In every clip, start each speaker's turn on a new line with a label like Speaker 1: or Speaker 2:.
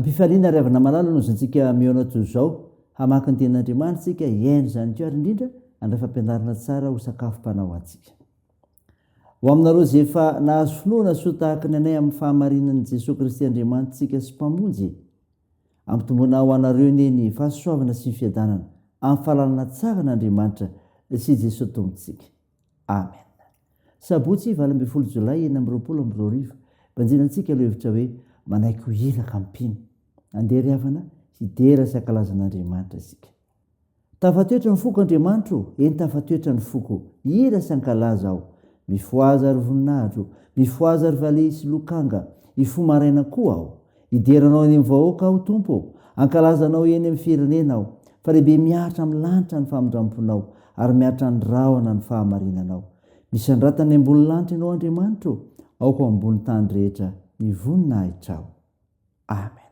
Speaker 1: ampifaliana ry avana malala no zantsika miona toy izao hamaky ny ten'andriamanitra tsika iaino zany ko ary indrindra andray fampianarana tsara ho sakafom-panao antsika ho aminareo zay efa nahazo finoana so tahaka ny anay amin'ny fahamarinan'i Jesosy Kristy Andriamanitsika sy mpamonjy ampitombona ho anareo ny fahasoavana sy ny fiadanana amin'ny fahalalana tsara n'Andriamanitra sy Jesosy Tomponsika. Amen. Sabotsy 20 Jolay 2020 banjinantsika aloha hevitra hoe manaiky ho iraka mpino andeha ry havana hidera sy ankalazan'Andriamanitra isika. Tafatoetra ny foko Andriamanitra, eny tafatoetra ny foko, hira sy ankalaza aho, mifoaza ary voninahitro, mifoaza ary vale sy lokanga, hifo maraina koa aho, hideranao eny amin'ny vahoaka aho tompo, ankalazanao eny amin'ny firenena aho, fa lehibe miatra amin'ny lanitra ny famindramponao ary miatra ny rahona ny fahamarinanao. Misy andratany ambony lanitra ianao Andriamanitra, aoko ambony tany rehetra ny voninahitra aho. Amen.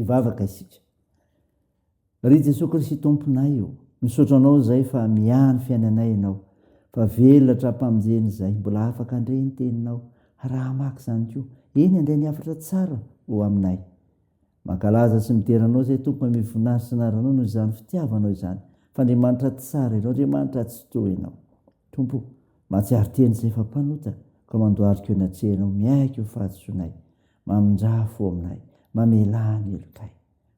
Speaker 1: Ivavaka isika. Ry Jesosy Kristy Tomponay io, misaotra anao zay fa miany fiainanay ianao, fa velatra mpamonjeny zay, mbola afaka andre ny teninao, raha maky zany koa, eny andray ny afatra tsara ho aminay. Mankalaza sy mideranao zay tompo amy voninahitra sy naranao noho izany fitiavanao izany, fa Andriamanitra tsara ianao, Andriamanitra tsy toy ianao. Tompo, mahatsiaro teny zay fa mpanota, ka mandoharika eo anatrehanao, miaiky ho fahatsoanay, mamindra fo aminay, mamelany elokay.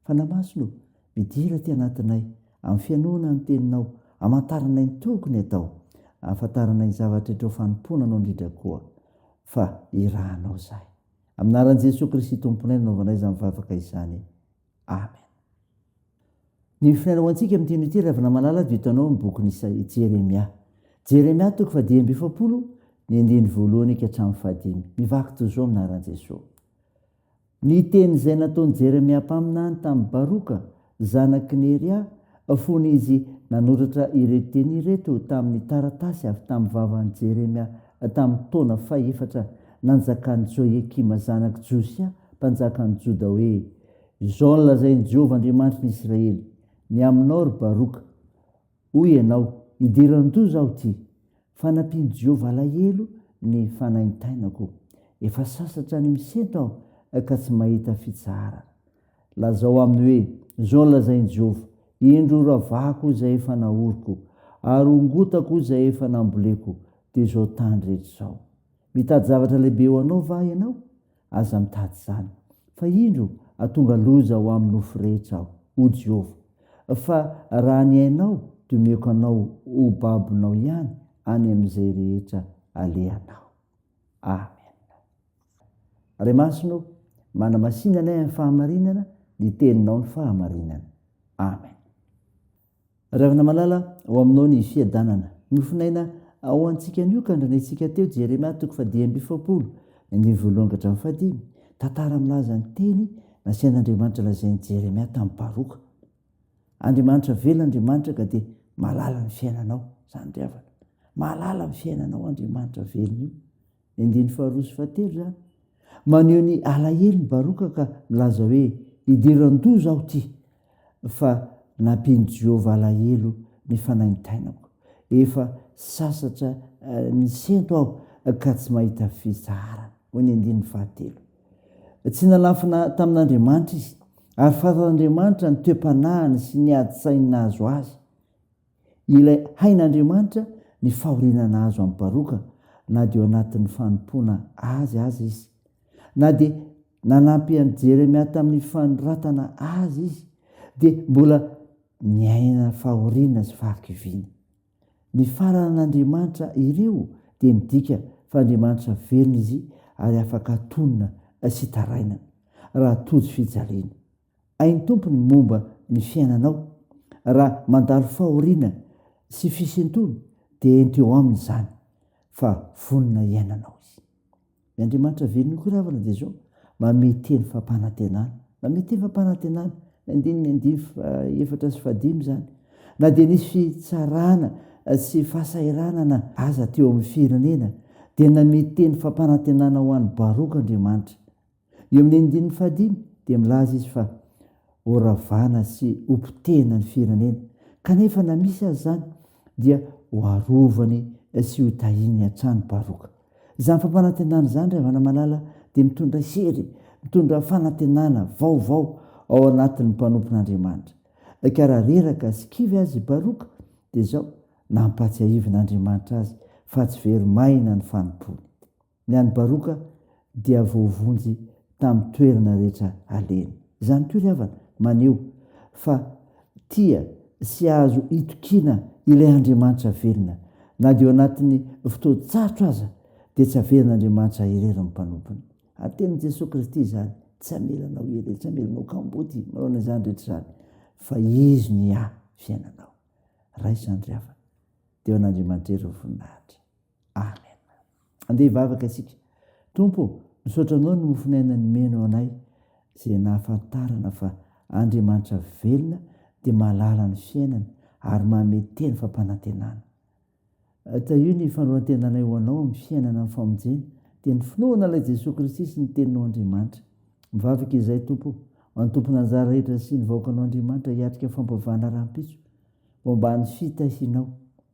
Speaker 1: fa namasino midira ty anatinay amin'ny fianoana ny teninao, amantaranay ny tokony atao, afantaranay ny zavatra etreo fanompona anao indrindra koa fa irahanao zahay. Aminaran'i Jesosy Kristy tomponay nanaovanay izany mivavaka izany. Amen. Ny finaina antsika amin'ity noty ravina malala dia hitanao amin'ny bokin'ny Jeremia. Jeremia 10:20 ny andiny voalohany ka hatramin'ny 5. Mivaky toy izao aminaran'i Jesosy. Ny teny izay nataon'i Jeremia mpaminany tamin'ny Baroka zanaky Neria, fony izy nanoratra ireto teny ireto tamin'ny taratasy avy tamin'ny vavan'i Jeremia tamin'ny taona 4 nanjakan'i Joakima zanaky Josia mpanjakan'i Joda hoe: izao nolazain'i Jehovah Andriamanitry ny Israely, ny aminao ry Baroka, hoy ianao, idiran-doha zaho ty, fanampian'i Jehovah alahelo ny fanaintainako, efa sasatra ny misento aho ka tsy mahita fitsarana. Lazao aminy hoe: izao nolazain'i Jehovah, indro ravako izay efa nahoriko, ary ongotako izay efa namboleko, dia izao tany rehetra izao. Mitady zavatra lehibe ho anao va ianao? Aza mitady izany. Fa indro atonga loza ho amin'ny nofo rehetra aho, ho Jehovah. Fa raha ny ainao dia omeko anao ho babonao ihany any amin'izay rehetra alehanao. Amen. Ray masino, manamasinana amin'ny fahamarinana, ny teninao ny fahamarinana. Amen. Ravina malala ho aminao ny fiadanana. Nofinaina ao antsika nio ka andrinaitsika teo Jeremia 10:20 ny voalohany ka hatramin'ny 5. Tantara milaza ny teny nasian'Andriamanitra lazain'i Jeremia tamin'ny Baroka. Andriamanitra velona Andriamanitra ka dia malala ny fiainanao, zany riavana. Malala ny fiainanao Andriamanitra velona io. Ny andiny 2:3 zany. Maneho ny alahelo ny Baroka ka milaza hoe: idiran-doha zaho ty, fa nampian'i Jehovah alahelo ny fanaintainako, efa sasatra ny sento aho ka tsy mahita fitsarana. Ho ny andiny 3. Tsy nalafina tamin'Andriamanitra izy, ary fantan'Andriamanitra ny toe-panahiny sy ny adi-tsainy nahazo azy. Ilay hain'Andriamanitra ny fahorinana azo amin'ny Baroka, na dia ao anatin'ny fanompona azy izy, na dia nanampy an'i Jeremia tamin'ny fanoratana azy izy, dia mbola miaina fahorinana sy fahakiviana. Ny faran'Andriamanitra ireo dia midika fa Andriamanitra velona izy ary afaka atonina sy tarainana raha tojo fijaliana. Hainy tompony momba ny fiainanao, raha mandalo fahoriana sy fisentona dia ento eo aminy izany fa vonona iainanao izy. Ny Andriamanitra velona koa ravana dia izao, mameteny fampanantenana, mameteny fampanantenana, ny 4:5 zany. Na dia nisy fitsarana sy fahasairanana aza teo amin'ny firenena, dia nameteny fampanantenana ho an'ny Baroka Andriamanitra. Eo amin'ny 5 dia milaza izy fa horavana sy hompitena ny firenena, kanefa na misy azy zany dia ho arovany sy ho tahiny hatrany Baroka. Izany fampanantenana izany ravana malala dia mitondra sery, mitondra fanantenana vaovao ao anatin'ny mpanompon'Andriamanitra. Ka raha reraka sy kivy azy Baroka dia izao nampatsiahivin'Andriamanitra azy fa tsy very maina ny fanompony. Ny an'ny Baroka dia voavonjy tamin'ny toerana rehetra aleny. Izany koa ravana maneho fa tia sy azo itokiana ilay Andriamanitra velona, na dia ao anatin'ny fotoan-tsarotra aza dia tsy averin'Andriamanitra irery ny mpanompony. Aten'i Jesosy Kristy izany, tsy amelanao irery, tsy amelanao kamboty manao izany rehetra izany, fa izy ny fiainanao. Raisany ravana dia an'Andriamanitra irery voninahitra. Amen. Andeha hivavaka isika. Tompo, misaotra anao no mofinainany meno anay izay nahafantarana fa Andriamanitra velona dia malala ny fiainana ary mameteny fampanantenana. Io ny fanorantenanay ho anao amin'ny fiainana amin'ny famonjena dia ny finoana ilay Jesosy Kristy sy ny teninao Andriamanitra. Mivavaka izay Tompo, any tompona anjara rehetra sy ny vahoakanao Andriamanitra hiatrika fampavahana rahampitso momba ny fitahianao.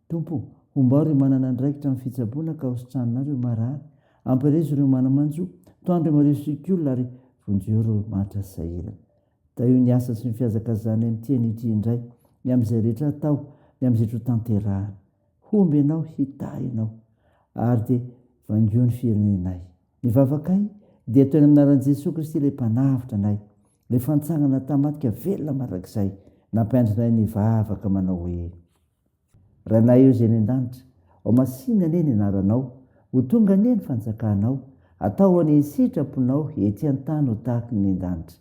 Speaker 1: Tompo, homba ireo manana andraikitra amin'ny fitsaboana ka hositranonareo marary, ampirezo ireo manamanjo, toandro mareo sikolina ary vonjeo ireo manitra sy sahirana. Da io ny asa sy ny fihazakazana amin'ity an'ity indray, ny amin'izay rehetra atao, ny amin'izay rehetra tanterahana. Homby ianao, hitahy ianao, ary dia vangio ny firenenay. Ny vavakay dia toy ny anaran'i Jesosy Kristy ilay mpanavitra anay, le fantsangana tamatika velona marak'izay nampiandrinay ny vavaka manao hoe ranay eo zay ny an-danitra ao masina ane ny anaranao ho tonga ane ny fanjakanao atao any sitraponao ety an-tany ho tahaky ny an-danitra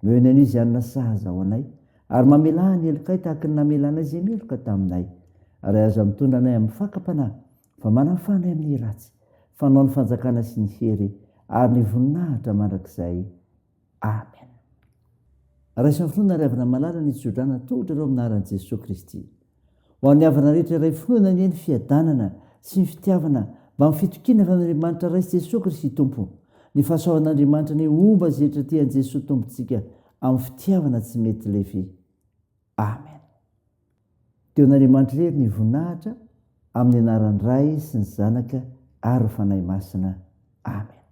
Speaker 1: mehony an'io izy anina sahaza ao anay ary mamela ny elokay tahaky ny namelanay zay meloka taminay ary aza mitondra anay amin'ny fakapanahy fa manafanay amin'ny ratsy fanao ny fanjakana sy ny hery ary ny voninahitra mandrakizay amen. Raisiny finoana ry havana malala ny tsodrana tohatra ireo aminaran'i Jesosy Kristy ho an'ny havana rehetra iray finoana ny eny fiadanana sy ny fitiavana mba mifitokina avy raisy Jesosy Kristy tompo ny fahasoavan'Andriamanitra ny omba zehetra tian'i Jesosy tompontsika amin'ny fitiavana tsy mety levy amen. Teo n'Andriamanitra irery ny voninahitra amin'ny anaran'ny Ray sy ny Zanaka ary fanahy masina amen.